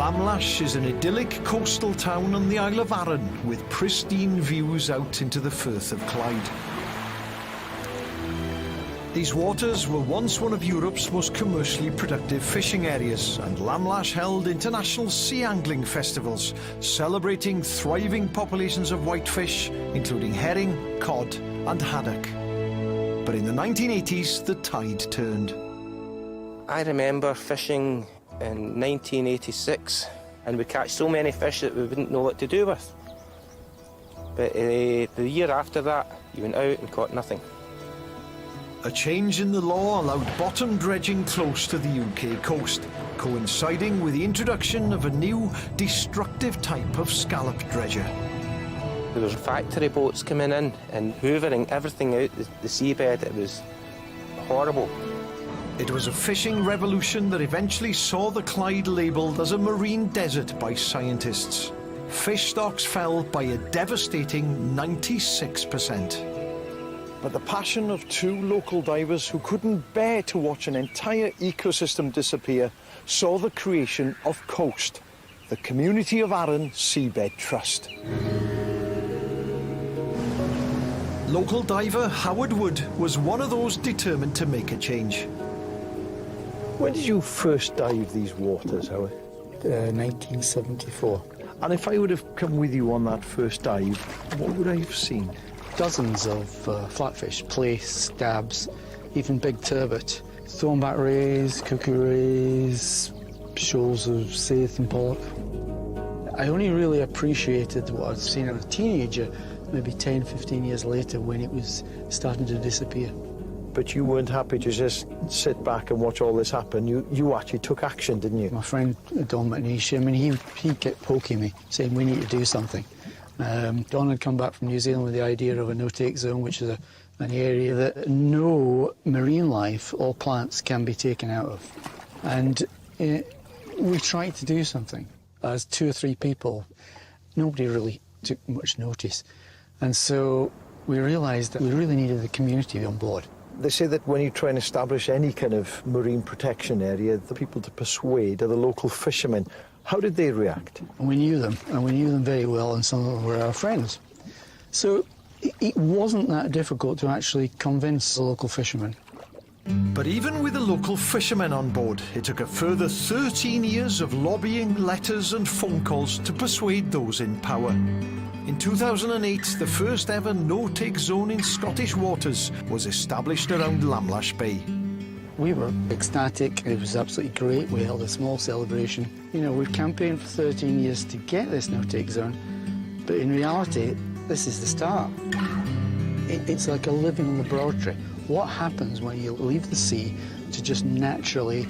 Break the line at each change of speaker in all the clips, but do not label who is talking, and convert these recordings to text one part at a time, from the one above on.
Lamlash is an idyllic coastal town on the Isle of Arran with pristine views out into the Firth of Clyde. These waters were once one of Europe's most commercially productive fishing areas, and Lamlash held international sea angling festivals, celebrating thriving populations of whitefish, including herring, cod and haddock. But in the 1980s, the tide turned.
I remember fishing in 1986, and we catch so many fish that we wouldn't know what to do with. But the year after that, you went out and caught nothing.
A change in the law allowed bottom dredging close to the UK coast, coinciding with the introduction of a new, destructive type of scallop dredger.
There was factory boats coming in and hoovering everything out the seabed. It was horrible.
It was a fishing revolution that eventually saw the Clyde labelled as a marine desert by scientists. Fish stocks fell by a devastating 96%. But the passion of two local divers who couldn't bear to watch an entire ecosystem disappear saw the creation of COAST, the Community of Arran Seabed Trust. Local diver Howard Wood was one of those determined to make a change. When did you first dive these waters, Howard?
1974.
And if I would have come with you on that first dive, what would I have seen?
Dozens of flatfish, plaice, scabs, even big turbot, thornback rays, cuckoo rays, shoals of saithe and pollock. I only really appreciated what I'd seen as a teenager, maybe 10, 15 years later, when it was starting to disappear.
But you weren't happy to just sit back and watch all this happen. You actually took action, didn't you?
My friend Don McNeish, I mean, he kept poking me, saying we need to do something. Don had come back from New Zealand with the idea of a no-take zone, which is an area that no marine life or plants can be taken out of. And we tried to do something. As 2 or 3 people, nobody really took much notice. And so we realised that we really needed the community on board.
They say that when you try and establish any kind of marine protection area, the people to persuade are the local fishermen. How did they react?
And we knew them, and we knew them very well, and some of them were our friends. So it wasn't that difficult to actually convince the local fishermen.
But even with the local fishermen on board, it took a further 13 years of lobbying, letters and phone calls to persuade those in power. In 2008, the first ever no-take zone in Scottish waters was established around Lamlash Bay.
We were ecstatic. It was absolutely great. We held a small celebration. You know, we've campaigned for 13 years to get this no-take zone, but in reality, this is the start. It's like a living laboratory. What happens when you leave the sea to just naturally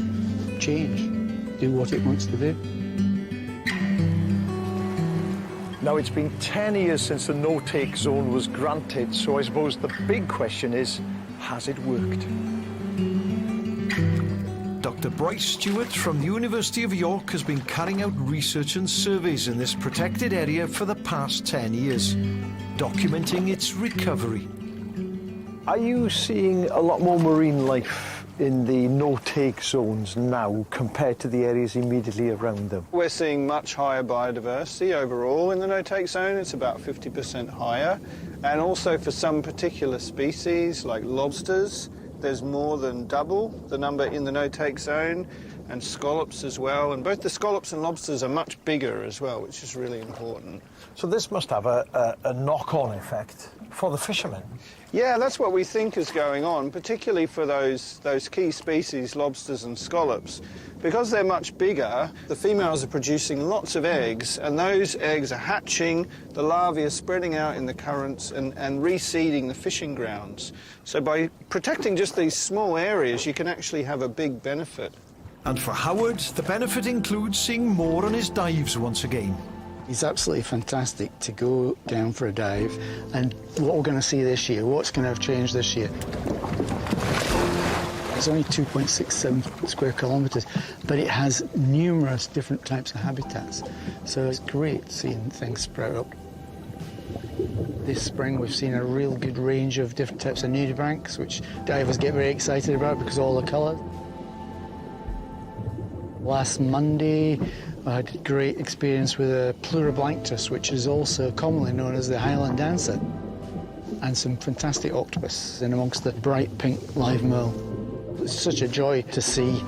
change, do what it wants to do?
Now, it's been 10 years since the no-take zone was granted, so I suppose the big question is, has it worked? Dr. Bryce Stewart from the University of York has been carrying out research and surveys in this protected area for the past 10 years, documenting its recovery. Are you seeing a lot more marine life in the no-take zones now compared to the areas immediately around them?
We're seeing much higher biodiversity overall in the no-take zone. It's about 50% higher. And also for some particular species, like lobsters, there's more than double the number in the no-take zone, and scallops as well. And both the scallops and lobsters are much bigger as well, which is really important.
So this must have a knock-on effect for the fishermen.
Yeah, that's what we think is going on, particularly for those key species, lobsters and scallops. Because they're much bigger, the females are producing lots of eggs, and those eggs are hatching, the larvae are spreading out in the currents and reseeding the fishing grounds. So by protecting just these small areas, you can actually have a big benefit.
And for Howard, the benefit includes seeing more on his dives once again.
It's absolutely fantastic to go down for a dive, and what we're going to see this year, what's going to have changed this year. It's only 2.67 square kilometres, but it has numerous different types of habitats. So it's great seeing things sprout up. This spring we've seen a real good range of different types of nudibranchs, which divers get very excited about because of all the colour. Last Monday I had a great experience with a Pluriblanctus, which is also commonly known as the Highland dancer, and some fantastic octopus in amongst the bright pink live mull. It's such a joy to see